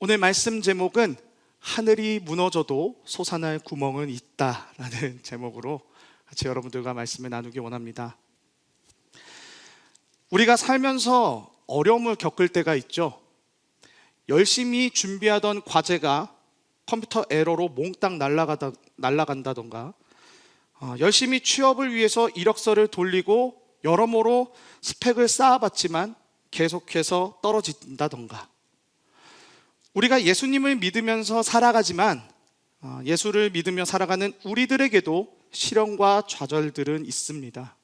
오늘 말씀 제목은 하늘이 무너져도 솟아날 구멍은 있다라는 제목으로 같이 여러분들과 말씀을 나누기 원합니다. 우리가 살면서 어려움을 겪을 때가 있죠. 열심히 준비하던 과제가 컴퓨터 에러로 몽땅 날아간다던가, 열심히 취업을 위해서 이력서를 돌리고 여러모로 스펙을 쌓아봤지만 계속해서 떨어진다던가, 우리가 예수님을 믿으면서 살아가지만 예수를 믿으며 살아가는 우리들에게도 시련과 좌절들은 있습니다.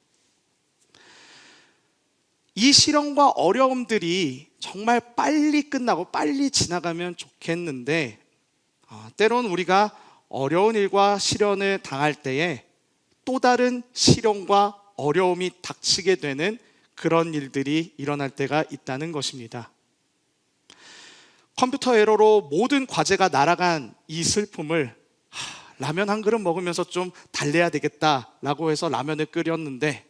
이 시련과 어려움들이 정말 빨리 끝나고 빨리 지나가면 좋겠는데, 때론 우리가 어려운 일과 시련을 당할 때에 또 다른 시련과 어려움이 닥치게 되는 그런 일들이 일어날 때가 있다는 것입니다. 컴퓨터 에러로 모든 과제가 날아간 이 슬픔을 라면 한 그릇 먹으면서 좀 달래야 되겠다라고 해서 라면을 끓였는데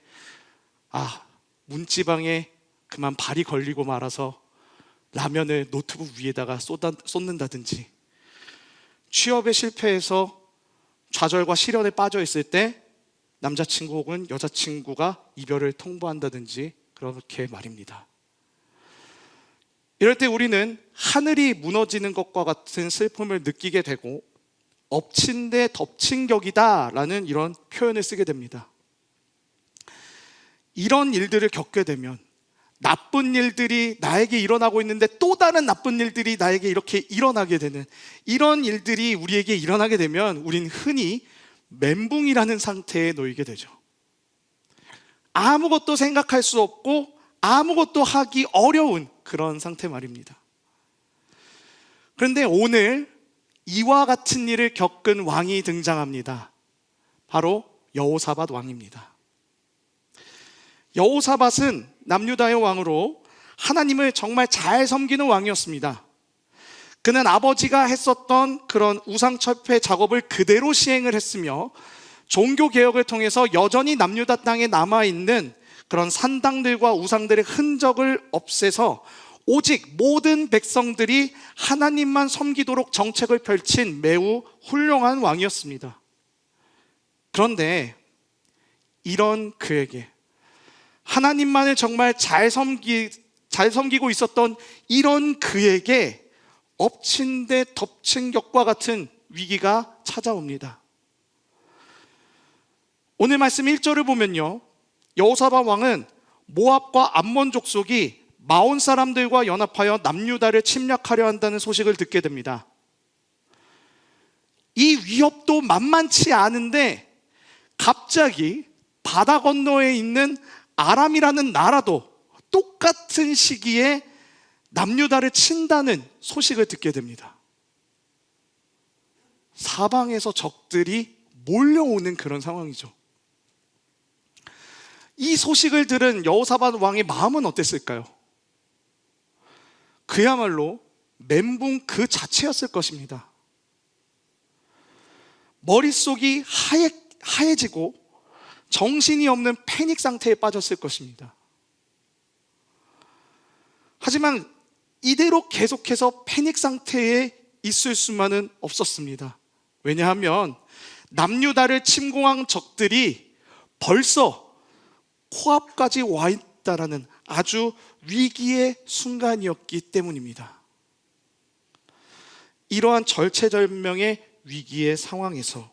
문지방에 그만 발이 걸리고 말아서 라면을 노트북 위에다가 쏟는다든지, 취업에 실패해서 좌절과 시련에 빠져 있을 때 남자친구 혹은 여자친구가 이별을 통보한다든지 그렇게 말입니다. 이럴 때 우리는 하늘이 무너지는 것과 같은 슬픔을 느끼게 되고 엎친 데 덮친 격이다 라는 이런 표현을 쓰게 됩니다. 이런 일들을 겪게 되면, 나쁜 일들이 나에게 일어나고 있는데 또 다른 나쁜 일들이 나에게 이렇게 일어나게 되는 이런 일들이 우리에게 일어나게 되면 우린 흔히 멘붕이라는 상태에 놓이게 되죠. 아무것도 생각할 수 없고 아무것도 하기 어려운 그런 상태 말입니다. 그런데 오늘 이와 같은 일을 겪은 왕이 등장합니다. 바로 여호사밧 왕입니다. 여호사밧은 남유다의 왕으로 하나님을 정말 잘 섬기는 왕이었습니다. 그는 아버지가 했었던 그런 우상철폐 작업을 그대로 시행을 했으며, 종교개혁을 통해서 여전히 남유다 땅에 남아있는 그런 산당들과 우상들의 흔적을 없애서 오직 모든 백성들이 하나님만 섬기도록 정책을 펼친 매우 훌륭한 왕이었습니다. 그런데 이런 그에게, 하나님만을 정말 잘 섬기고 있었던 이런 그에게 엎친 데 덮친 격과 같은 위기가 찾아옵니다. 오늘 말씀 1절을 보면요, 여호사밧 왕은 모압과 암몬 족속이 마온 사람들과 연합하여 남유다를 침략하려 한다는 소식을 듣게 됩니다. 이 위협도 만만치 않은데 갑자기 바다 건너에 있는 아람이라는 나라도 똑같은 시기에 남유다를 친다는 소식을 듣게 됩니다. 사방에서 적들이 몰려오는 그런 상황이죠. 이 소식을 들은 여호사밧 왕의 마음은 어땠을까요? 그야말로 멘붕 그 자체였을 것입니다. 머릿속이 하얘지고 정신이 없는 패닉 상태에 빠졌을 것입니다. 하지만 이대로 계속해서 패닉 상태에 있을 수만은 없었습니다. 왜냐하면 남유다를 침공한 적들이 벌써 코앞까지 와 있다라는 아주 위기의 순간이었기 때문입니다. 이러한 절체절명의 위기의 상황에서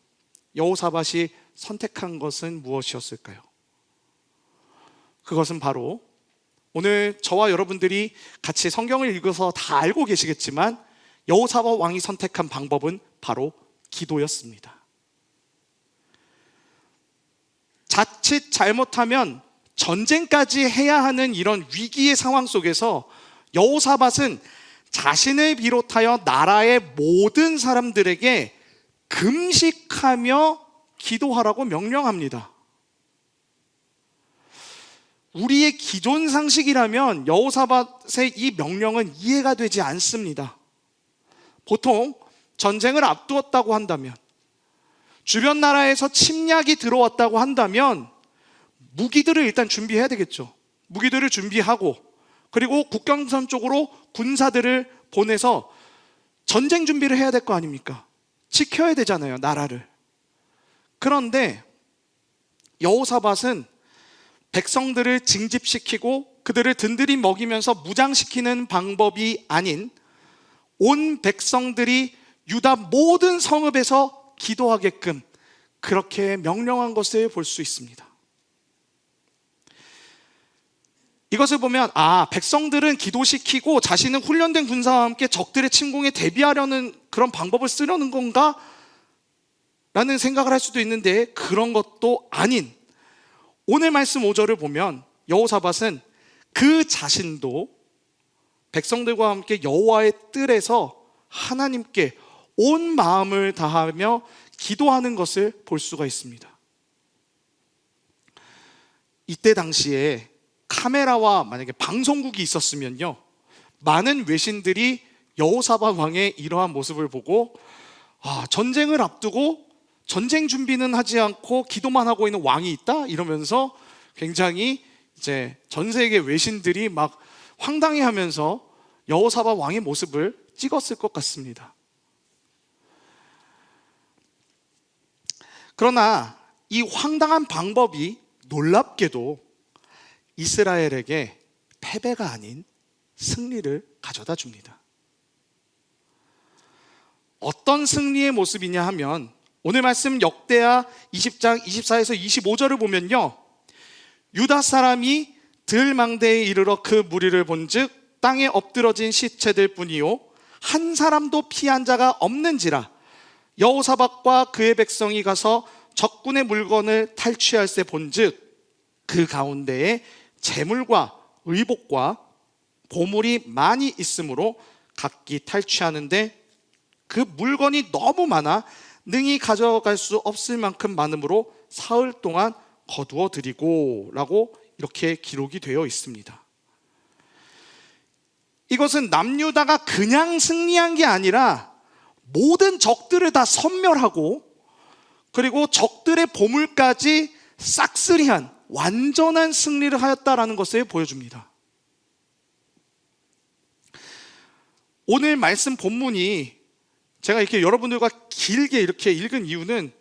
여호사밧이 선택한 것은 무엇이었을까요? 그것은 바로 오늘 저와 여러분들이 같이 성경을 읽어서 다 알고 계시겠지만, 여호사밧 왕이 선택한 방법은 바로 기도였습니다. 자칫 잘못하면 전쟁까지 해야 하는 이런 위기의 상황 속에서 여호사밧은 자신을 비롯하여 나라의 모든 사람들에게 금식하며 기도하라고 명령합니다. 우리의 기존 상식이라면 여호사밧의 이 명령은 이해가 되지 않습니다. 보통 전쟁을 앞두었다고 한다면, 주변 나라에서 침략이 들어왔다고 한다면 무기들을 일단 준비해야 되겠죠. 무기들을 준비하고, 그리고 국경선 쪽으로 군사들을 보내서 전쟁 준비를 해야 될 거 아닙니까? 지켜야 되잖아요, 나라를. 그런데 여호사밧은 백성들을 징집시키고 그들을 든든히 먹이면서 무장시키는 방법이 아닌 온 백성들이 유다 모든 성읍에서 기도하게끔 그렇게 명령한 것을 볼 수 있습니다. 이것을 보면 백성들은 기도시키고 자신은 훈련된 군사와 함께 적들의 침공에 대비하려는 그런 방법을 쓰려는 건가? 라는 생각을 할 수도 있는데 그런 것도 아닌 오늘 말씀 5절을 보면 여호사밧은 그 자신도 백성들과 함께 여호와의 뜰에서 하나님께 온 마음을 다하며 기도하는 것을 볼 수가 있습니다. 이때 당시에 카메라와 만약에 방송국이 있었으면요, 많은 외신들이 여호사밧 왕의 이러한 모습을 보고 전쟁을 앞두고 전쟁 준비는 하지 않고 기도만 하고 있는 왕이 있다? 이러면서 굉장히 이제 전 세계 외신들이 막 황당해하면서 여호사밧 왕의 모습을 찍었을 것 같습니다. 그러나 이 황당한 방법이 놀랍게도 이스라엘에게 패배가 아닌 승리를 가져다 줍니다. 어떤 승리의 모습이냐 하면 오늘 말씀 역대하 20장 24에서 25절을 보면요, 유다 사람이 들망대에 이르러 그 무리를 본즉 땅에 엎드러진 시체들 뿐이요 한 사람도 피한 자가 없는지라. 여호사밧과 그의 백성이 가서 적군의 물건을 탈취할세 본즉 그 가운데에 재물과 의복과 보물이 많이 있으므로 각기 탈취하는데 그 물건이 너무 많아 능히 가져갈 수 없을 만큼 많으므로 사흘 동안 거두어 드리고 라고 이렇게 기록이 되어 있습니다. 이것은 남유다가 그냥 승리한 게 아니라 모든 적들을 다 섬멸하고 그리고 적들의 보물까지 싹쓸이한 완전한 승리를 하였다라는 것을 보여줍니다. 오늘 말씀 본문이 제가 이렇게 여러분들과 길게 이렇게 읽은 이유는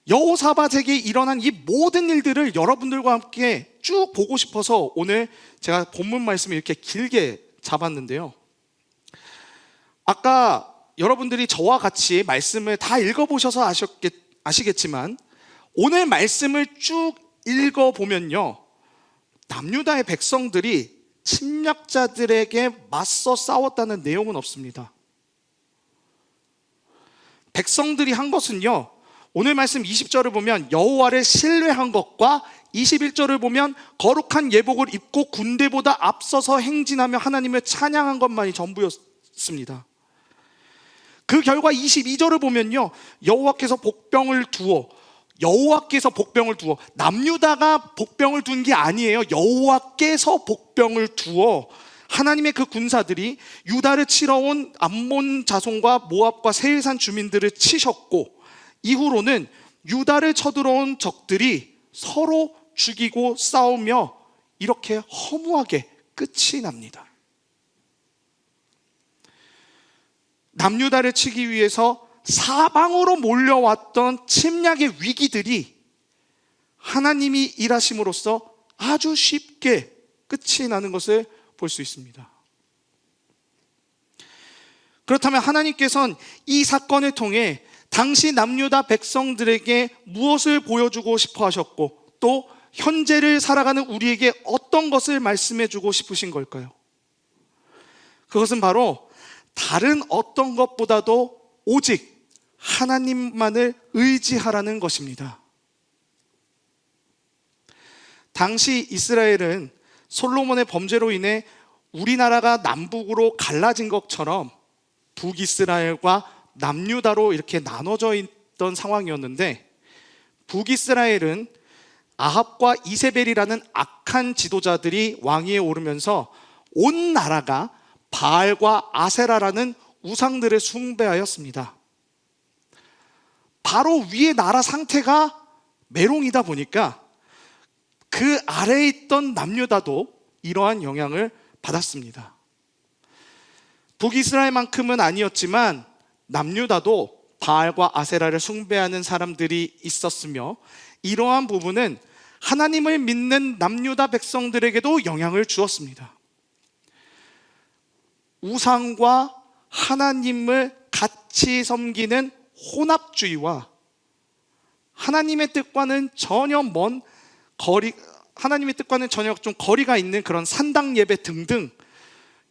여호사밧에게 일어난 이 모든 일들을 여러분들과 함께 쭉 보고 싶어서 오늘 제가 본문 말씀을 이렇게 길게 잡았는데요. 아까 여러분들이 저와 같이 말씀을 다 읽어보셔서 아시겠지만 오늘 말씀을 쭉 읽어보면요, 남유다의 백성들이 침략자들에게 맞서 싸웠다는 내용은 없습니다. 백성들이 한 것은요, 오늘 말씀 20절을 보면 여호와를 신뢰한 것과 21절을 보면 거룩한 예복을 입고 군대보다 앞서서 행진하며 하나님을 찬양한 것만이 전부였습니다. 그 결과 22절을 보면요, 여호와께서 복병을 두어 남유다가 복병을 둔 게 아니에요. 여호와께서 복병을 두어 하나님의 그 군사들이 유다를 치러 온 암몬 자손과 모압과 세일산 주민들을 치셨고 이후로는 유다를 쳐들어온 적들이 서로 죽이고 싸우며 이렇게 허무하게 끝이 납니다. 남유다를 치기 위해서 사방으로 몰려왔던 침략의 위기들이 하나님이 일하심으로써 아주 쉽게 끝이 나는 것을 볼 수 있습니다. 그렇다면 하나님께서는 이 사건을 통해 당시 남유다 백성들에게 무엇을 보여주고 싶어 하셨고 또 현재를 살아가는 우리에게 어떤 것을 말씀해 주고 싶으신 걸까요? 그것은 바로 다른 어떤 것보다도 오직 하나님만을 의지하라는 것입니다. 당시 이스라엘은 솔로몬의 범죄로 인해 우리나라가 남북으로 갈라진 것처럼 북이스라엘과 남유다로 이렇게 나눠져 있던 상황이었는데 북이스라엘은 아합과 이세벨이라는 악한 지도자들이 왕위에 오르면서 온 나라가 바알과 아세라라는 우상들을 숭배하였습니다. 바로 위의 나라 상태가 메롱이다 보니까 그 아래에 있던 남유다도 이러한 영향을 받았습니다. 북이스라엘만큼은 아니었지만 남유다도 바알과 아세라를 숭배하는 사람들이 있었으며, 이러한 부분은 하나님을 믿는 남유다 백성들에게도 영향을 주었습니다. 우상과 하나님을 같이 섬기는 혼합주의와 하나님의 뜻과는 전혀 하나님의 뜻과는 전혀 좀 거리가 있는 그런 산당 예배 등등,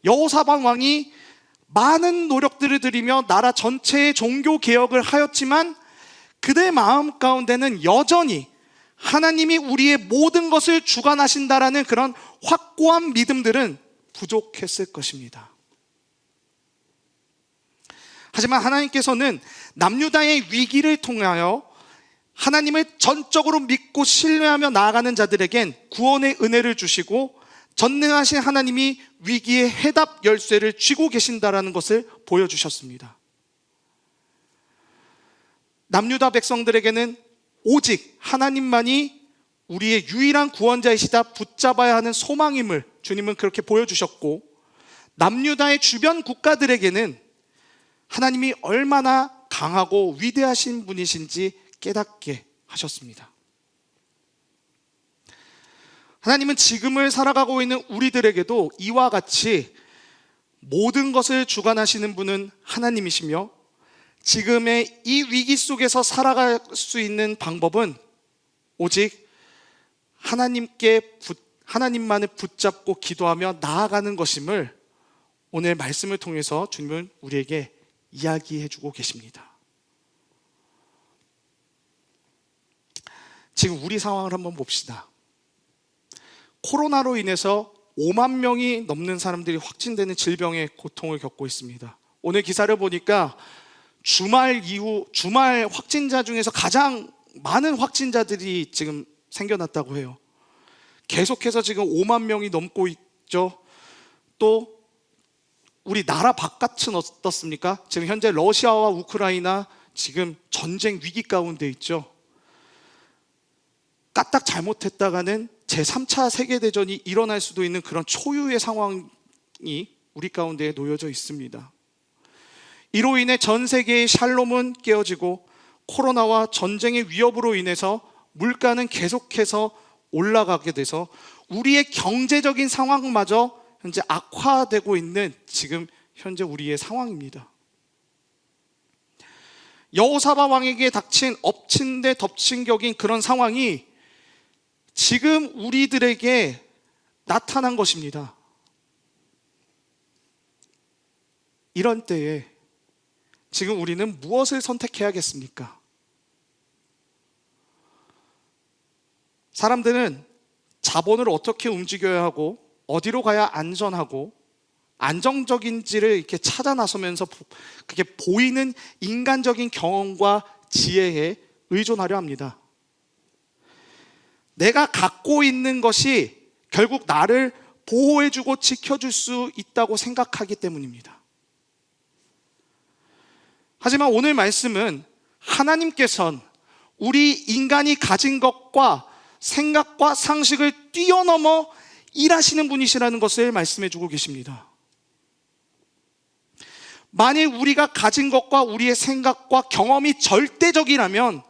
여호사밧 왕이 많은 노력들을 들이며 나라 전체의 종교 개혁을 하였지만 그들의 마음 가운데는 여전히 하나님이 우리의 모든 것을 주관하신다라는 그런 확고한 믿음들은 부족했을 것입니다. 하지만 하나님께서는 남유다의 위기를 통하여 하나님을 전적으로 믿고 신뢰하며 나아가는 자들에겐 구원의 은혜를 주시고 전능하신 하나님이 위기의 해답 열쇠를 쥐고 계신다라는 것을 보여주셨습니다. 남유다 백성들에게는 오직 하나님만이 우리의 유일한 구원자이시다 붙잡아야 하는 소망임을 주님은 그렇게 보여주셨고, 남유다의 주변 국가들에게는 하나님이 얼마나 강하고 위대하신 분이신지 깨닫게 하셨습니다. 하나님은 지금을 살아가고 있는 우리들에게도 이와 같이 모든 것을 주관하시는 분은 하나님이시며, 지금의 이 위기 속에서 살아갈 수 있는 방법은 오직 하나님만을 붙잡고 기도하며 나아가는 것임을 오늘 말씀을 통해서 주님은 우리에게 이야기해 주고 계십니다. 지금 우리 상황을 한번 봅시다. 코로나로 인해서 5만 명이 넘는 사람들이 확진되는 질병의 고통을 겪고 있습니다. 오늘 기사를 보니까 주말 확진자 중에서 가장 많은 확진자들이 지금 생겨났다고 해요. 계속해서 지금 5만 명이 넘고 있죠. 또 우리 나라 바깥은 어떻습니까? 지금 현재 러시아와 우크라이나 지금 전쟁 위기 가운데 있죠. 까딱 잘못했다가는 제3차 세계대전이 일어날 수도 있는 그런 초유의 상황이 우리 가운데에 놓여져 있습니다. 이로 인해 전 세계의 샬롬은 깨어지고 코로나와 전쟁의 위협으로 인해서 물가는 계속해서 올라가게 돼서 우리의 경제적인 상황마저 현재 악화되고 있는 지금 현재 우리의 상황입니다. 여호사밧 왕에게 닥친 엎친 데 덮친 격인 그런 상황이 지금 우리들에게 나타난 것입니다. 이런 때에 지금 우리는 무엇을 선택해야겠습니까? 사람들은 자본을 어떻게 움직여야 하고 어디로 가야 안전하고 안정적인지를 이렇게 찾아 나서면서 그게 보이는 인간적인 경험과 지혜에 의존하려 합니다. 내가 갖고 있는 것이 결국 나를 보호해주고 지켜줄 수 있다고 생각하기 때문입니다. 하지만 오늘 말씀은 하나님께서는 우리 인간이 가진 것과 생각과 상식을 뛰어넘어 일하시는 분이시라는 것을 말씀해 주고 계십니다. 만일 우리가 가진 것과 우리의 생각과 경험이 절대적이라면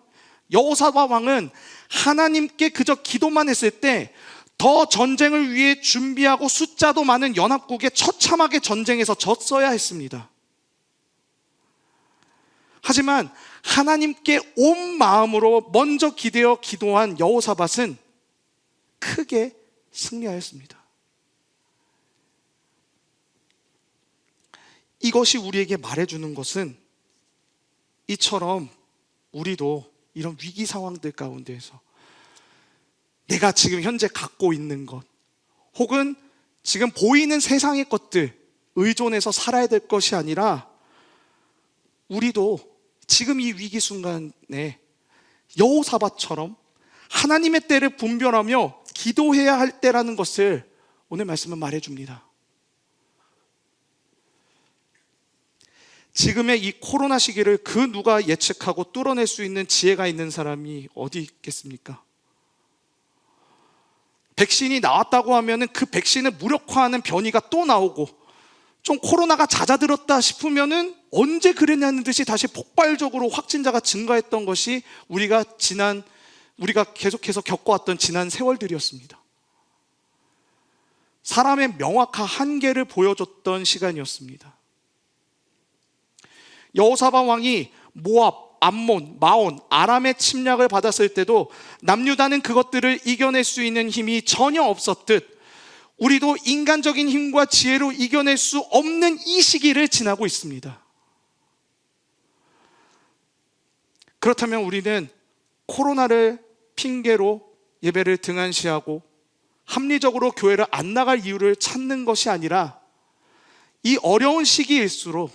여호사밧 왕은 하나님께 그저 기도만 했을 때 더 전쟁을 위해 준비하고 숫자도 많은 연합국에 처참하게 전쟁에서 졌어야 했습니다. 하지만 하나님께 온 마음으로 먼저 기대어 기도한 여호사밧은 크게 승리하였습니다. 이것이 우리에게 말해주는 것은 이처럼 우리도 이런 위기 상황들 가운데에서 내가 지금 현재 갖고 있는 것 혹은 지금 보이는 세상의 것들 의존해서 살아야 될 것이 아니라 우리도 지금 이 위기 순간에 여호사밧처럼 하나님의 때를 분별하며 기도해야 할 때라는 것을 오늘 말씀은 말해줍니다. 지금의 이 코로나 시기를 그 누가 예측하고 뚫어낼 수 있는 지혜가 있는 사람이 어디 있겠습니까? 백신이 나왔다고 하면 그 백신을 무력화하는 변이가 또 나오고 좀 코로나가 잦아들었다 싶으면은 언제 그랬냐는 듯이 다시 폭발적으로 확진자가 증가했던 것이 우리가 계속해서 겪어왔던 지난 세월들이었습니다. 사람의 명확한 한계를 보여줬던 시간이었습니다. 여호사밧 왕이 모압, 암몬, 마온, 아람의 침략을 받았을 때도 남유다는 그것들을 이겨낼 수 있는 힘이 전혀 없었듯 우리도 인간적인 힘과 지혜로 이겨낼 수 없는 이 시기를 지나고 있습니다. 그렇다면 우리는 코로나를 핑계로 예배를 등한시하고 합리적으로 교회를 안 나갈 이유를 찾는 것이 아니라 이 어려운 시기일수록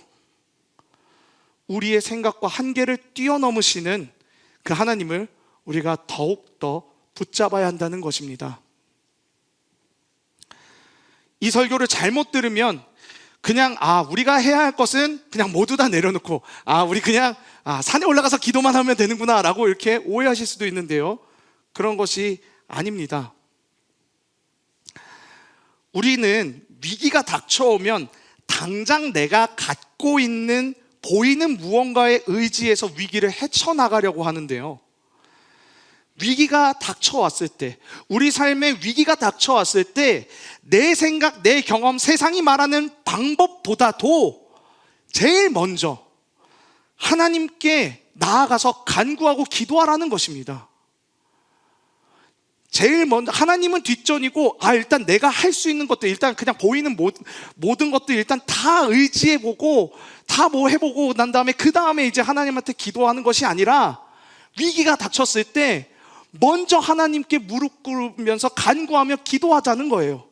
우리의 생각과 한계를 뛰어넘으시는 그 하나님을 우리가 더욱더 붙잡아야 한다는 것입니다. 이 설교를 잘못 들으면 그냥 우리가 해야 할 것은 그냥 모두 다 내려놓고 우리 그냥 산에 올라가서 기도만 하면 되는구나 라고 이렇게 오해하실 수도 있는데요, 그런 것이 아닙니다. 우리는 위기가 닥쳐오면 당장 내가 갖고 있는 보이는 무언가에 의지해서 위기를 헤쳐나가려고 하는데요, 위기가 닥쳐왔을 때, 우리 삶에 위기가 닥쳐왔을 때 내 생각, 내 경험, 세상이 말하는 방법보다도 제일 먼저 하나님께 나아가서 간구하고 기도하라는 것입니다. 제일 먼저 하나님은 뒷전이고 일단 내가 할 수 있는 것들, 일단 그냥 보이는 모든 것들 일단 다 의지해보고 다 해보고 난 다음에 그 다음에 이제 하나님한테 기도하는 것이 아니라 위기가 닥쳤을 때 먼저 하나님께 무릎 꿇으면서 간구하며 기도하자는 거예요.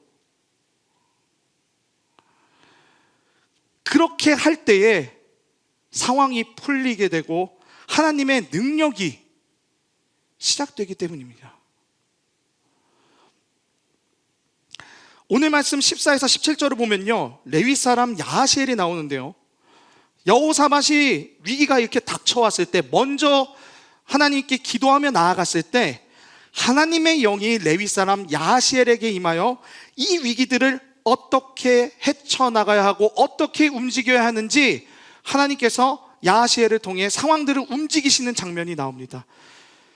그렇게 할 때에 상황이 풀리게 되고 하나님의 능력이 시작되기 때문입니다. 오늘 말씀 14에서 17절을 보면요, 레위 사람 야하시엘이 나오는데요, 여호사밧이 위기가 이렇게 닥쳐왔을 때 먼저 하나님께 기도하며 나아갔을 때 하나님의 영이 레위 사람 야하시엘에게 임하여 이 위기들을 어떻게 헤쳐나가야 하고 어떻게 움직여야 하는지 하나님께서 야하시엘을 통해 상황들을 움직이시는 장면이 나옵니다.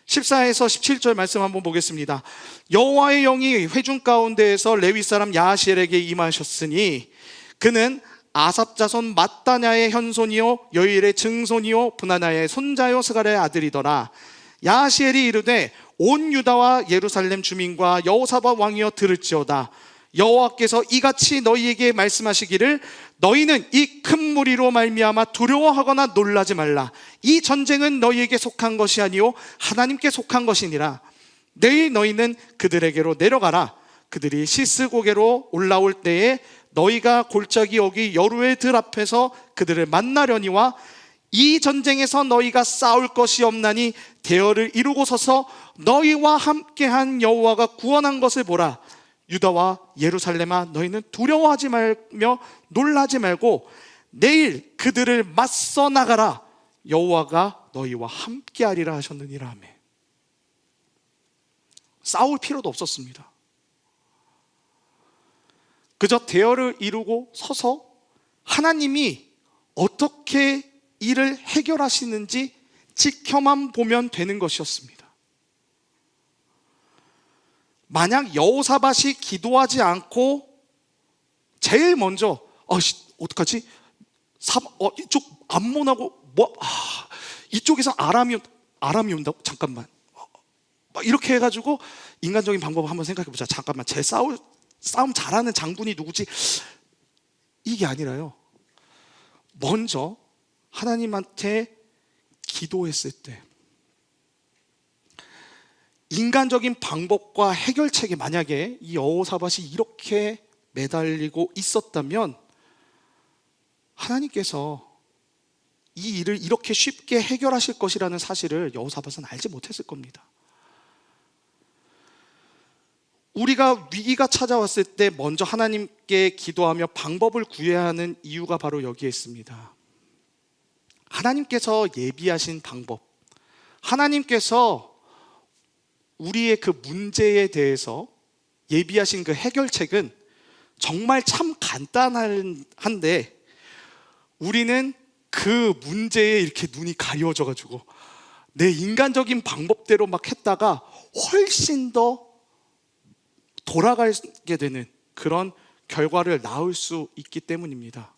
14에서 17절 말씀 한번 보겠습니다. 여호와의 영이 회중 가운데에서 레위 사람 야하시엘에게 임하셨으니 그는 아삽 자손 마따냐의 현손이요 여일의 증손이요 브나나의 손자요 스갈의 아들이더라. 야하시엘이 이르되 온 유다와 예루살렘 주민과 여호사밧 왕이여 들을지어다. 여호와께서 이같이 너희에게 말씀하시기를 너희는 이 큰 무리로 말미암아 두려워하거나 놀라지 말라. 이 전쟁은 너희에게 속한 것이 아니요 하나님께 속한 것이니라. 내일 너희는 그들에게로 내려가라. 그들이 시스고개로 올라올 때에 너희가 골짜기 여기 여루의 들 앞에서 그들을 만나려니와 이 전쟁에서 너희가 싸울 것이 없나니 대열을 이루고 서서 너희와 함께한 여호와가 구원한 것을 보라. 유다와 예루살렘아 너희는 두려워하지 말며 놀라지 말고 내일 그들을 맞서 나가라. 여호와가 너희와 함께하리라 하셨느니라. 아멘. 싸울 필요도 없었습니다. 그저 대열을 이루고 서서 하나님이 어떻게 일을 해결하시는지 지켜만 보면 되는 것이었습니다. 만약 여호사밧이 기도하지 않고 제일 먼저 어떡하지? 이쪽 암몬하고 이쪽에서 아람이 온다고? 잠깐만, 이렇게 해가지고 인간적인 방법을 한번 생각해보자. 잠깐만, 제 싸움 잘하는 장군이 누구지? 이게 아니라요, 먼저 하나님한테 기도했을 때 인간적인 방법과 해결책에 만약에 이 여호사밧이 이렇게 매달리고 있었다면 하나님께서 이 일을 이렇게 쉽게 해결하실 것이라는 사실을 여호사밧은 알지 못했을 겁니다. 우리가 위기가 찾아왔을 때 먼저 하나님께 기도하며 방법을 구해야 하는 이유가 바로 여기에 있습니다. 하나님께서 예비하신 방법, 하나님께서 우리의 그 문제에 대해서 예비하신 그 해결책은 정말 참 간단한데 우리는 그 문제에 이렇게 눈이 가려워져가지고 내 인간적인 방법대로 막 했다가 훨씬 더 돌아가게 되는 그런 결과를 낳을 수 있기 때문입니다.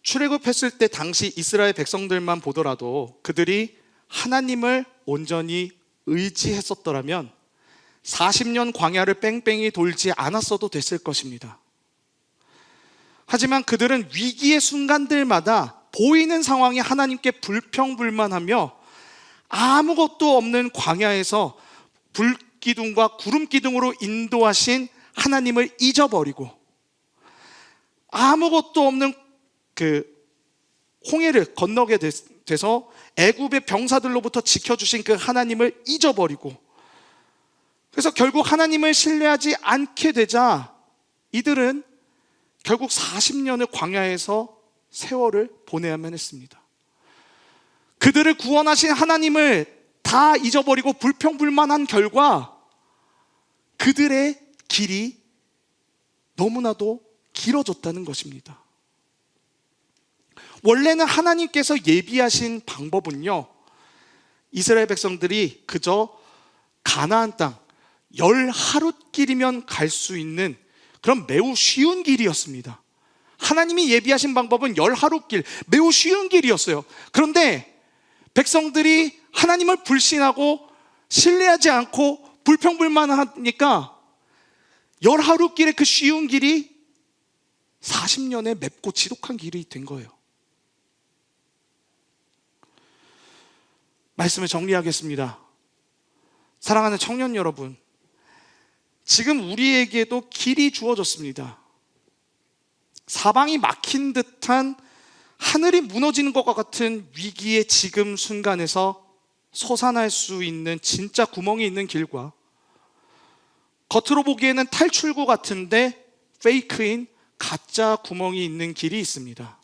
출애굽했을 때 당시 이스라엘 백성들만 보더라도 그들이 하나님을 온전히 의지했었더라면 40년 광야를 뺑뺑이 돌지 않았어도 됐을 것입니다. 하지만 그들은 위기의 순간들마다 보이는 상황이 하나님께 불평불만하며 아무것도 없는 광야에서 불기둥과 구름기둥으로 인도하신 하나님을 잊어버리고 아무것도 없는 그 홍해를 건너게 돼서 애굽의 병사들로부터 지켜주신 그 하나님을 잊어버리고, 그래서 결국 하나님을 신뢰하지 않게 되자 이들은 결국 40년을 광야에서 세월을 보내야만 했습니다. 그들을 구원하신 하나님을 다 잊어버리고 불평불만한 결과 그들의 길이 너무나도 길어졌다는 것입니다. 원래는 하나님께서 예비하신 방법은요, 이스라엘 백성들이 그저 가나안 땅 10하룻길이면 갈 수 있는 그런 매우 쉬운 길이었습니다. 하나님이 예비하신 방법은 10하룻길, 매우 쉬운 길이었어요. 그런데 백성들이 하나님을 불신하고 신뢰하지 않고 불평불만하니까 10하룻길의 그 쉬운 길이 40년의 맵고 지독한 길이 된 거예요. 말씀을 정리하겠습니다. 사랑하는 청년 여러분, 지금 우리에게도 길이 주어졌습니다. 사방이 막힌 듯한 하늘이 무너지는 것과 같은 위기의 지금 순간에서 솟아날 수 있는 진짜 구멍이 있는 길과 겉으로 보기에는 탈출구 같은데 페이크인 가짜 구멍이 있는 길이 있습니다.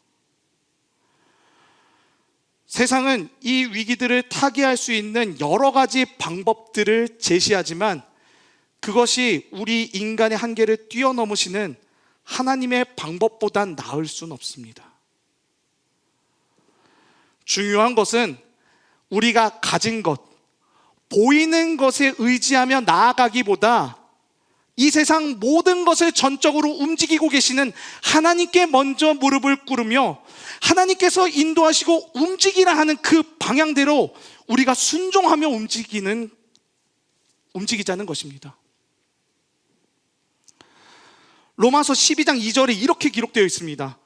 세상은 이 위기들을 타개할 수 있는 여러 가지 방법들을 제시하지만 그것이 우리 인간의 한계를 뛰어넘으시는 하나님의 방법보단 나을 수는 없습니다. 중요한 것은 우리가 가진 것, 보이는 것에 의지하며 나아가기보다 이 세상 모든 것을 전적으로 움직이고 계시는 하나님께 먼저 무릎을 꿇으며 하나님께서 인도하시고 움직이라 하는 그 방향대로 우리가 순종하며 움직이자는 것입니다. 로마서 12장 2절에 이렇게 기록되어 있습니다.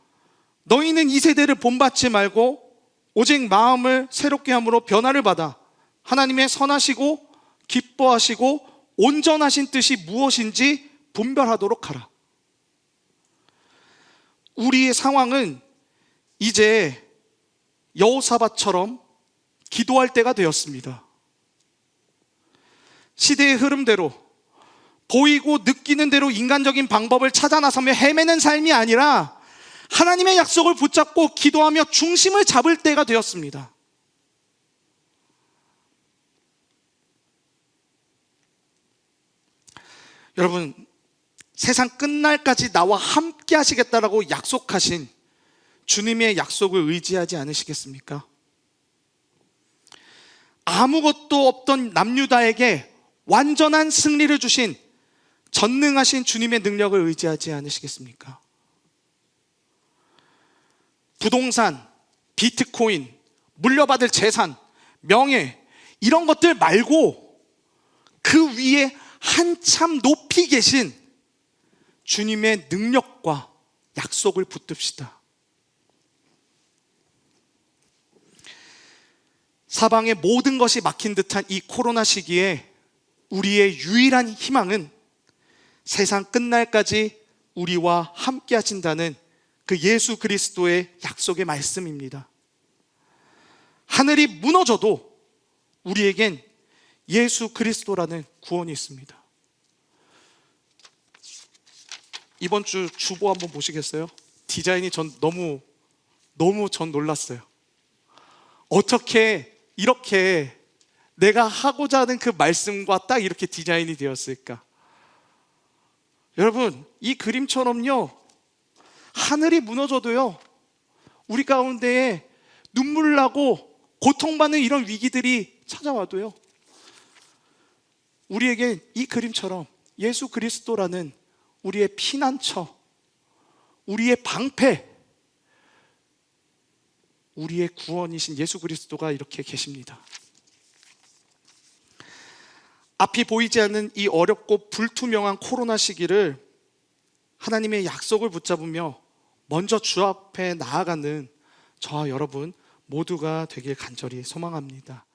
너희는 이 세대를 본받지 말고 오직 마음을 새롭게 함으로 변화를 받아 하나님의 선하시고 기뻐하시고 온전하신 뜻이 무엇인지 분별하도록 하라. 우리의 상황은 이제 여호사밧처럼 기도할 때가 되었습니다. 시대의 흐름대로 보이고 느끼는 대로 인간적인 방법을 찾아 나서며 헤매는 삶이 아니라 하나님의 약속을 붙잡고 기도하며 중심을 잡을 때가 되었습니다. 여러분, 세상 끝날까지 나와 함께 하시겠다라고 약속하신 주님의 약속을 의지하지 않으시겠습니까? 아무것도 없던 남유다에게 완전한 승리를 주신 전능하신 주님의 능력을 의지하지 않으시겠습니까? 부동산, 비트코인, 물려받을 재산, 명예, 이런 것들 말고 그 위에 한참 높이 계신 주님의 능력과 약속을 붙듭시다. 사방의 모든 것이 막힌 듯한 이 코로나 시기에 우리의 유일한 희망은 세상 끝날까지 우리와 함께 하신다는 그 예수 그리스도의 약속의 말씀입니다. 하늘이 무너져도 우리에겐 예수 그리스도라는 구원이 있습니다. 이번 주 주보 한번 보시겠어요? 디자인이 전 너무 놀랐어요. 어떻게 이렇게 내가 하고자 하는 그 말씀과 딱 이렇게 디자인이 되었을까? 여러분, 이 그림처럼요, 하늘이 무너져도요, 우리 가운데에 눈물 나고 고통받는 이런 위기들이 찾아와도요, 우리에게 이 그림처럼 예수 그리스도라는 우리의 피난처, 우리의 방패, 우리의 구원이신 예수 그리스도가 이렇게 계십니다. 앞이 보이지 않는 이 어렵고 불투명한 코로나 시기를 하나님의 약속을 붙잡으며 먼저 주 앞에 나아가는 저와 여러분 모두가 되길 간절히 소망합니다.